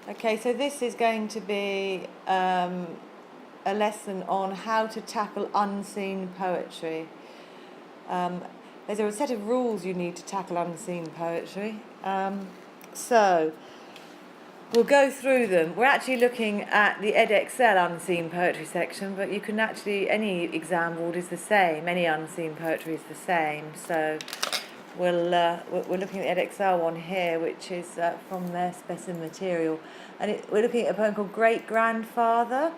Okay, so this is going to be a lesson on how to tackle unseen poetry. There's a set of rules you need to tackle unseen poetry. So we'll go through them. We're actually looking at the edXL unseen poetry section, but you can actually, any exam board is the same, any unseen poetry is the same. So we're looking at the edXL one here, which is from their specimen material. And we're looking at a poem called Great Grandfather.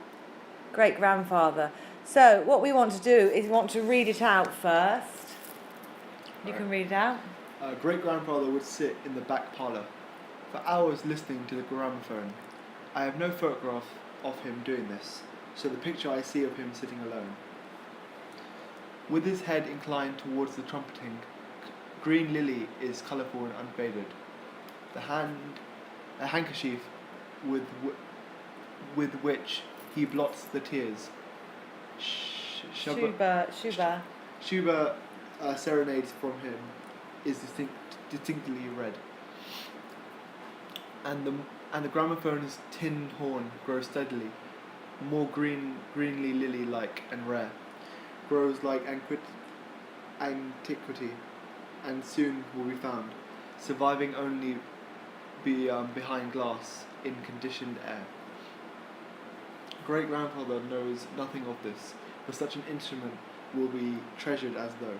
Great Grandfather. So what we want to do is we want to read it out first. You can read it out. Great-grandfather would sit in the back parlour for hours listening to the gramophone. I have no photograph of him doing this, so the picture I see of him sitting alone. With his head inclined towards the trumpeting, green lily is colourful and unfaded. A handkerchief with which he blots the tears. Schubert serenades from him is distinctly red, and the gramophone's tin horn grows steadily, more greenly lily-like and rare, grows like antiquity, and soon will be found, surviving only behind glass in conditioned air. Great-grandfather knows nothing of this, for such an instrument will be treasured as though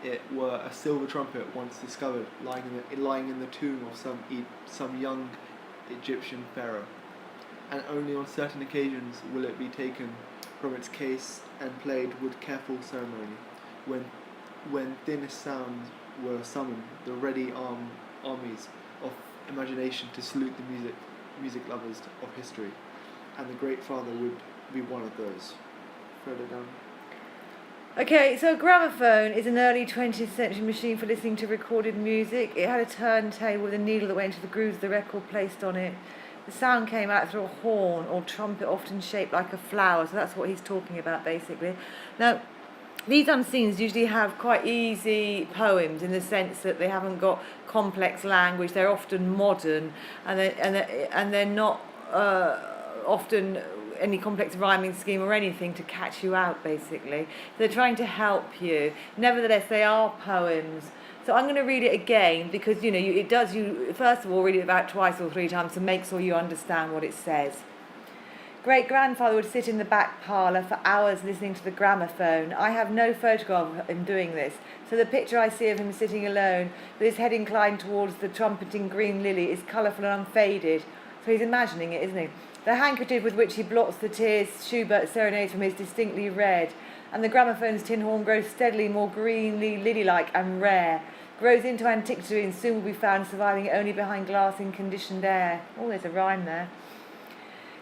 it were a silver trumpet once discovered, lying in the tomb of some young Egyptian pharaoh, and only on certain occasions will it be taken from its case and played with careful ceremony. When thinnest sounds were summoned, the ready armies of imagination to salute the music lovers of history, and the great father would be one of those. Further down. Okay, so a gramophone is an early 20th century machine for listening to recorded music. It had a turntable with a needle that went into the grooves of the record placed on it. The sound came out through a horn or trumpet, often shaped like a flower. So that's what he's talking about, basically. Now, these unseens usually have quite easy poems in the sense that they haven't got complex language. They're often modern, and they're not often any complex rhyming scheme or anything to catch you out, basically. They're trying to help you. Nevertheless, they are poems. So I'm going to read it again because, you first of all read it about twice or three times to make sure you understand what it says. Great-grandfather would sit in the back parlour for hours listening to the gramophone. I have no photograph of him doing this, so the picture I see of him sitting alone, with his head inclined towards the trumpeting green lily, is colourful and unfaded. So he's imagining it, isn't he? The handkerchief with which he blots the tears Schubert serenades from is distinctly red, and the gramophone's tin horn grows steadily more greenly lily-like and rare, grows into antiquity and soon will be found surviving only behind glass in conditioned air. Oh, there's a rhyme there.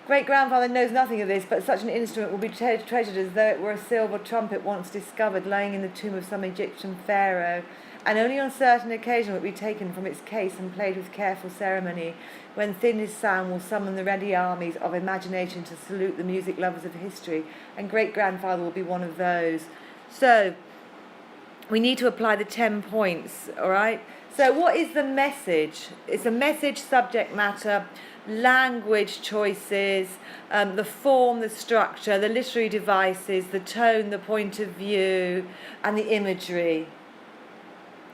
Great-grandfather knows nothing of this, but such an instrument will be treasured as though it were a silver trumpet once discovered, lying in the tomb of some Egyptian pharaoh, and only on certain occasions will it be taken from its case and played with careful ceremony, when thinnest sound will summon the ready armies of imagination to salute the music lovers of history, and great-grandfather will be one of those. So, we need to apply the 10 points, all right? So what is the message? It's a message, subject matter, language choices, the form, the structure, the literary devices, the tone, the point of view, and the imagery.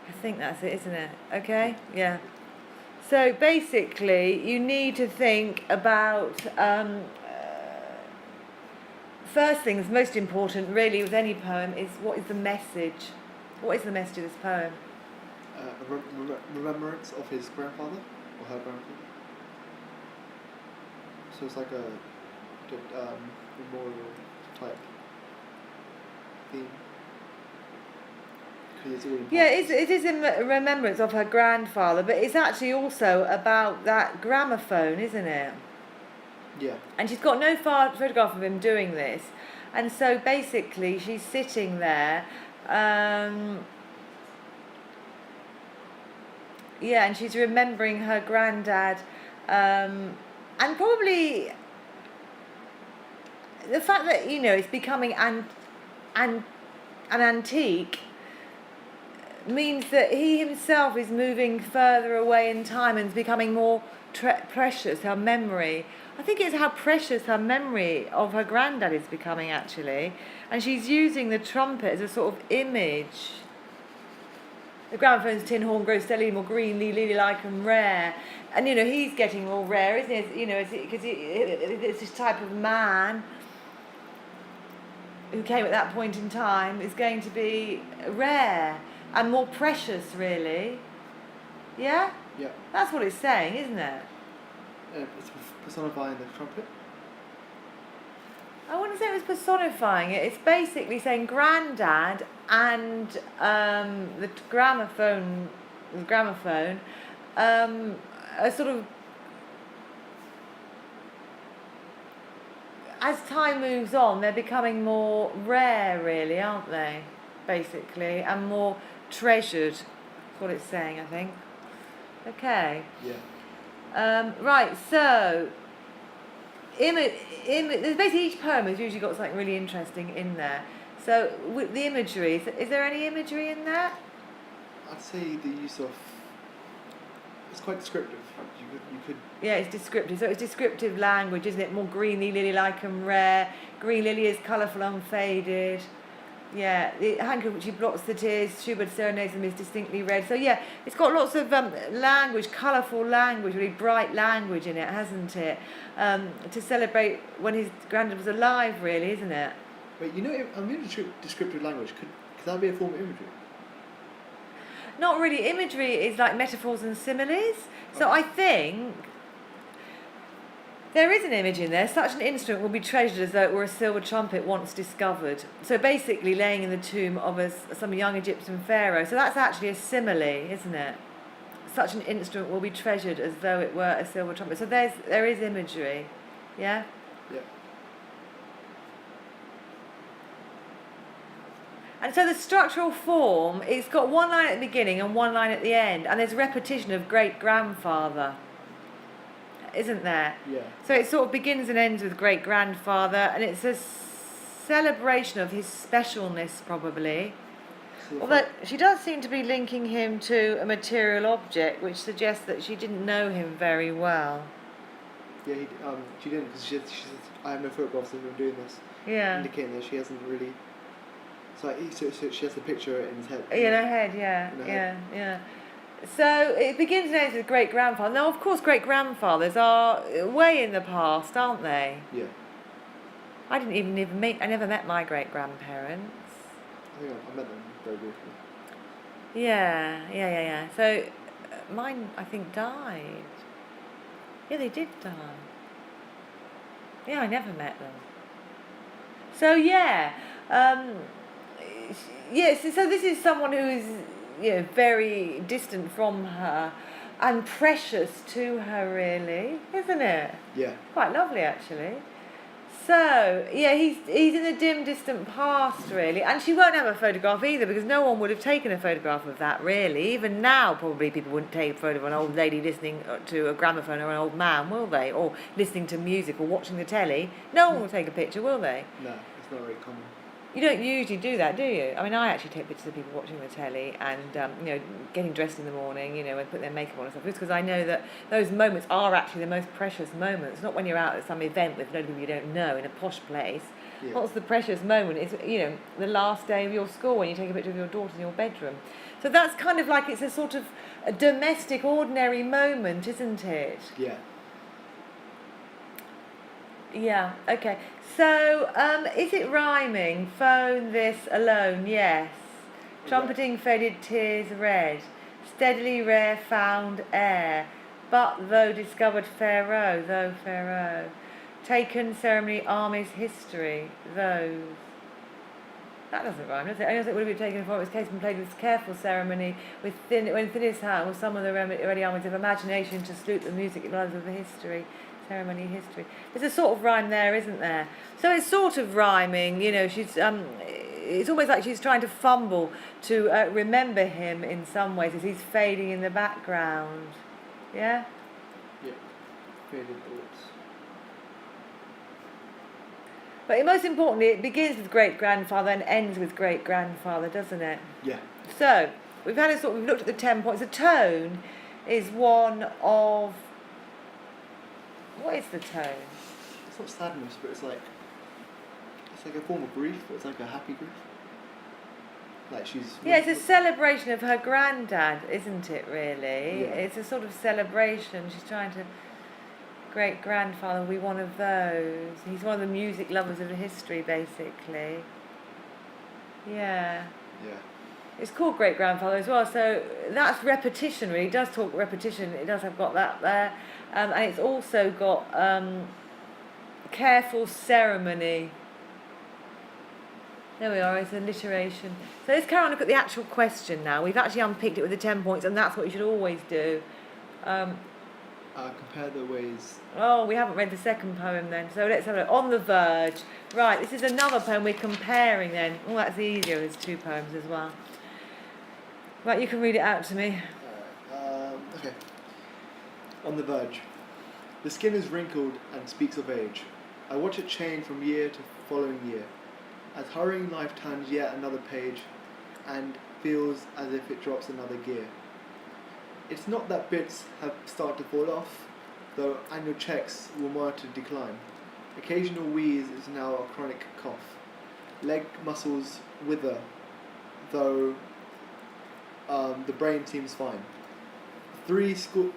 I think that's it, isn't it? Okay? Yeah. So basically, you need to think about, first thing, that's most important really with any poem is what is the message? What is the message of this poem? Remembrance of his grandfather or her grandfather. So it's like a memorial type theme. Yeah, it is in remembrance of her grandfather, but it's actually also about that gramophone, isn't it? Yeah. And she's got no photograph of him doing this, and so basically she's sitting there. Yeah, and she's remembering her granddad, and probably the fact that it's becoming an antique means that he himself is moving further away in time and is becoming more precious her memory. I think it's how precious her memory of her granddad is becoming, actually. And she's using the trumpet as a sort of image. The gramophone's tin horn grows steadily more greenly, lily-like and rare. And, he's getting more rare, isn't he? Because it's this type of man who came at that point in time is going to be rare and more precious, really. Yeah? Yeah. That's what it's saying, isn't it? It's personifying the trumpet. I wouldn't say it was personifying it. It's basically saying granddad and the gramophone are sort of, as time moves on, they're becoming more rare, really, aren't they? Basically, and more treasured. That's what it's saying, I think. Okay. Yeah. Right, so there's basically each poem has usually got something really interesting in there. So with the imagery, is there any imagery in there? I'd say the use of, it's quite descriptive. You could. Yeah, it's descriptive. So it's descriptive language, isn't it? More greenly, lily-like and rare. Green lily is colourful, unfaded. Yeah, the handkerchief which he blots the tears, Schubert serenades them is distinctly red. So yeah, it's got lots of language, colourful language, really bright language in it, hasn't it? To celebrate when his granddad was alive, really, isn't it? Wait, descriptive language, could that be a form of imagery? Not really. Imagery is like metaphors and similes. So Okay. I think there is an image in there. Such an instrument will be treasured as though it were a silver trumpet once discovered. So basically laying in the tomb of some young Egyptian pharaoh. So that's actually a simile, isn't it? Such an instrument will be treasured as though it were a silver trumpet. So there is imagery. Yeah? Yeah. And so the structural form, it's got one line at the beginning and one line at the end. And there's repetition of great-grandfather. Isn't there? Yeah. So it sort of begins and ends with great-grandfather, and it's a celebration of his specialness, probably. So Although she does seem to be linking him to a material object, which suggests that she didn't know him very well. Yeah, she didn't, because she said, I have no photographs of him doing this. Yeah. Indicating that she hasn't really. So she has the picture in his head. In her head, yeah. In her Yeah, head. yeah. So it begins and ends with great-grandfather. Now, of course, great-grandfathers are way in the past, aren't they? Yeah. I never met my great-grandparents. I think I met them very briefly. Yeah. So mine, I think, died. Yeah, they did die. Yeah, I never met them. So yeah, yes. So this is someone who is, very distant from her and precious to her, really, isn't it? Yeah. Quite lovely, actually. So, yeah, he's in the dim, distant past, really. And she won't have a photograph either, because no one would have taken a photograph of that, really. Even now, probably people wouldn't take a photo of an old lady listening to a gramophone or an old man, will they? Or listening to music or watching the telly. No one will take a picture, will they? No, it's not very common. You don't usually do that, do you? I mean, I actually take pictures of people watching the telly and, getting dressed in the morning, and putting their makeup on and stuff, just because I know that those moments are actually the most precious moments. Not when you're out at some event with loads of people you don't know in a posh place. Yeah. What's the precious moment? It's, the last day of your school when you take a picture of your daughter in your bedroom. So that's kind of like, it's a sort of a domestic, ordinary moment, isn't it? Yeah. Yeah, okay. So, is it rhyming? Phone this alone, yes. Trumpeting faded tears red. Steadily rare found air. But though discovered Pharaoh. Taken ceremony armies history, those. That doesn't rhyme, does it? I guess it would have been taken for its case and played with careful ceremony, when thinnest hand was some of the ready armies of imagination to salute the music lines of the history. Ceremony history. There's a sort of rhyme there, isn't there? So it's sort of rhyming, she's it's almost like she's trying to fumble to remember him in some ways as he's fading in the background. Yeah? Yeah. Faded thoughts. But most importantly, it begins with great-grandfather and ends with great-grandfather, doesn't it? Yeah. So, we've looked at the 10 points. The tone is one of What is the tone? It's not sadness, but it's like a form of grief, but it's like a happy grief. Like she's. Yeah, it's a celebration of her granddad, isn't it, really? Yeah. It's a sort of celebration. She's trying to... Great-grandfather will be one of those. He's one of the music lovers of history, basically. Yeah. Yeah. It's called great-grandfather as well, so that's repetition, really. It does talk repetition. It does have got that there. And it's also got careful ceremony. There we are, it's alliteration. So let's carry on and look at the actual question now. We've actually unpicked it with the 10 points, and that's what you should always do. Compare the ways. Oh, we haven't read the second poem then, so let's have a look. On the Verge. Right, this is another poem we're comparing then. Oh, that's easier, there's 2 poems as well. Right, you can read it out to me. Okay. On the Verge. The skin is wrinkled and speaks of age. I watch it change from year to following year, as hurrying life turns yet another page, and feels as if it drops another gear. It's not that bits have started to fall off, though annual checks will monitor decline. Occasional wheeze is now a chronic cough. Leg muscles wither, though the brain seems fine. Three score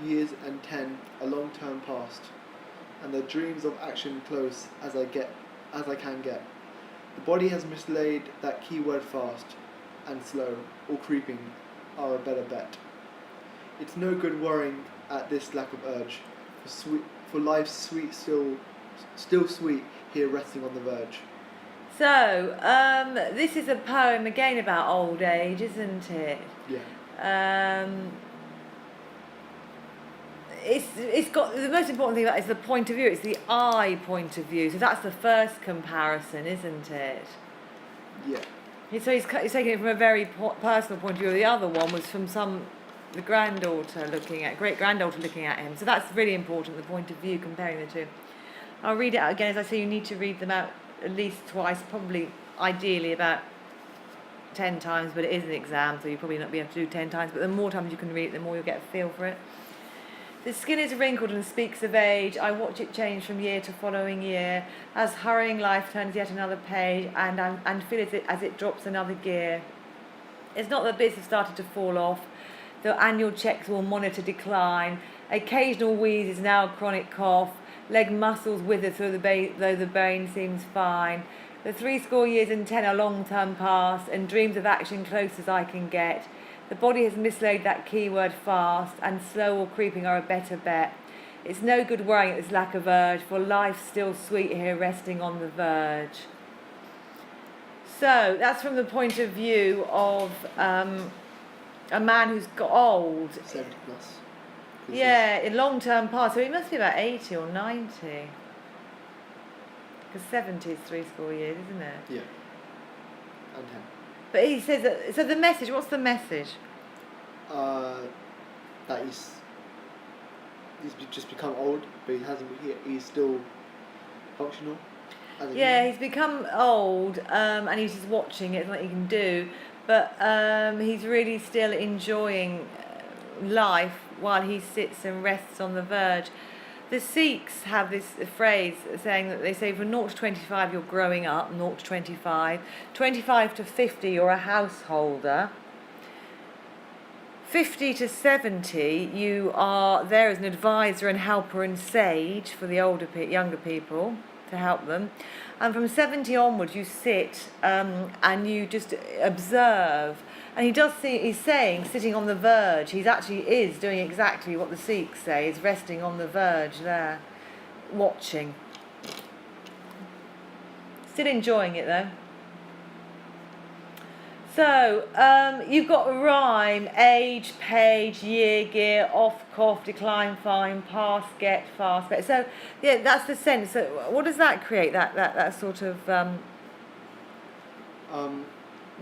years and 10 a long term past, and the dreams of action close as I can get. The body has mislaid that keyword fast and slow, or creeping, are a better bet. It's no good worrying at this lack of urge, for life's sweet still sweet here resting on the verge. So, this is a poem again about old age, isn't it? Yeah. It's got the most important thing about it is the point of view. It's the I point of view. So that's the first comparison, isn't it? Yeah. So he's taking it from a very personal point of view. The other one was from the granddaughter great-granddaughter looking at him. So that's really important, the point of view, comparing the two. I'll read it out again. As I say, you need to read them out at least twice, probably ideally about 10 times, but it is an exam, so you'll probably not be able to do 10 times. But the more times you can read it, the more you'll get a feel for it. The skin is wrinkled and speaks of age. I watch it change from year to following year, as hurrying life turns yet another page, and feel as it drops another gear. It's not that bits have started to fall off. The annual checks will monitor decline. Occasional wheeze is now a chronic cough. Leg muscles wither though the brain seems fine. The 60 years and 10 are long-term past, and dreams of action close as I can get. The body has mislaid that keyword fast, and slow or creeping are a better bet. It's no good worrying at this lack of urge, for life's still sweet here resting on the verge. So that's from the point of view of a man who's got old. 70 plus. Yeah, in long-term past, so he must be about 80 or 90. Because 70 is 60 years, isn't it? Yeah. And 10. But he says that, so the message, what's the message? That he's just become old, but he's still functional. Yeah, he's become old, and he's just watching it, it's what he can do, but he's really still enjoying life while he sits and rests on the verge. The Sikhs have this phrase saying that they say from 0 to 25 you're growing up, 0 to 25, 25 to 50 you're a householder, 50 to 70 you are there as an advisor and helper and sage for the younger people to help them, and from 70 onwards you sit and you just observe. And he's saying, sitting on the verge, he actually is doing exactly what the Sikhs say, is resting on the verge there, watching. Still enjoying it though. So, you've got rhyme, age, page, year, gear, off, cough, decline, fine, pass, get, fast, bet. So, yeah, that's the sense. So what does that create, that sort of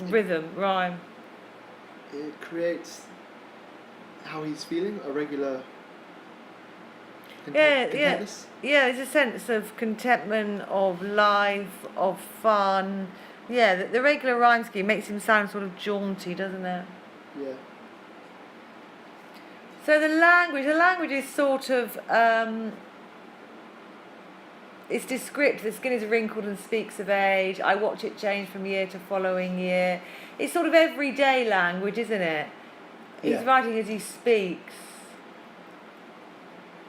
rhythm, rhyme? It creates how he's feeling, a regular contentness. Yeah, there's a sense of contentment, of life, of fun. Yeah, the regular rhyme scheme makes him sound sort of jaunty, doesn't it? Yeah. So the language is sort of, it's descriptive. The skin is wrinkled and speaks of age. I watch it change from year to following year. It's sort of everyday language, isn't it? Yeah. He's writing as he speaks.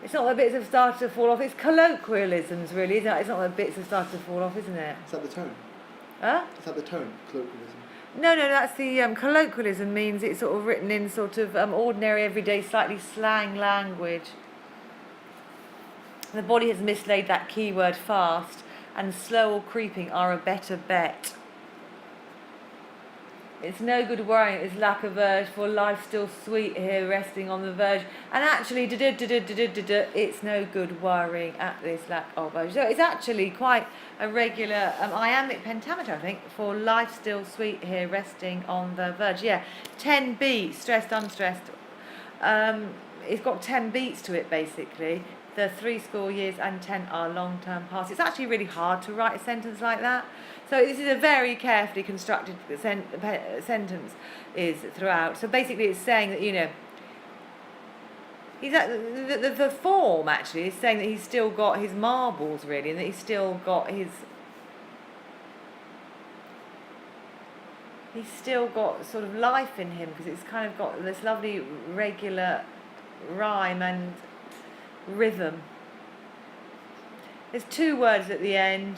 It's not the bits have started to fall off. It's colloquialisms, really, isn't it? It's not the bits have started to fall off, isn't it? Is that the tone? Huh? Is that the tone? Colloquialism. No, that's the colloquialism means it's sort of written in sort of ordinary, everyday, slightly slang language. The body has mislaid that keyword fast, and slow or creeping are a better bet. It's no good worrying at this lack of urge, for life still sweet here, resting on the verge. And actually, it's no good worrying at this lack of urge. So it's actually quite a regular iambic pentameter, I think, for life still sweet here, resting on the verge. Yeah, 10 beats, stressed, unstressed. It's got 10 beats to it, basically. The 70 years and 10 are long-term past. It's actually really hard to write a sentence like that. So this is a very carefully constructed sentence is throughout. So basically it's saying that, he's at the form actually is saying that he's still got his marbles really, and that he's still got sort of life in him, because it's kind of got this lovely regular rhyme and rhythm. There's 2 words at the end.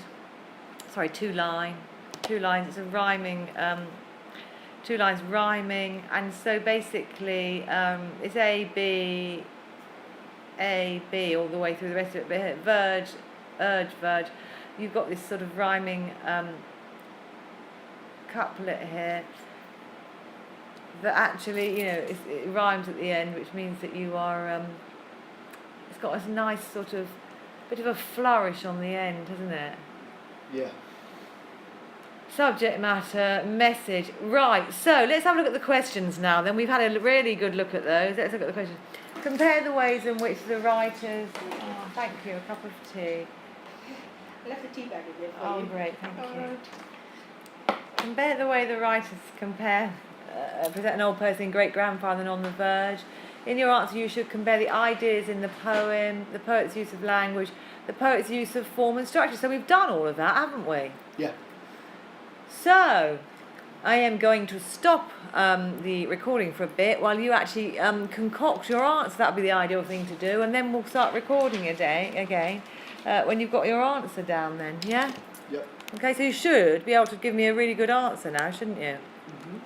Sorry, 2 lines. It's a rhyming, 2 lines rhyming, and so basically it's A B all the way through the rest of it. Verge, urge, verge. You've got this sort of rhyming couplet here that actually, it rhymes at the end, which means that you are. It's got a nice sort of bit of a flourish on the end, hasn't it? Yeah. Subject matter, message. Right, so let's have a look at the questions now. Then we've had a really good look at those. Let's look at the questions. Compare the ways in which the writers... Oh, thank you, a cup of tea. I left the tea bag in there for you. Oh, great, thank you. Compare the way the writers present an old person, great-grandfather, and On the Verge. In your answer, you should compare the ideas in the poem, the poet's use of language, the poet's use of form and structure. So we've done all of that, haven't we? Yeah. So, I am going to stop the recording for a bit while you actually concoct your answer. That would be the ideal thing to do, and then we'll start recording again when you've got your answer down then, yeah? Yep. Okay, so you should be able to give me a really good answer now, shouldn't you? Mm-hmm.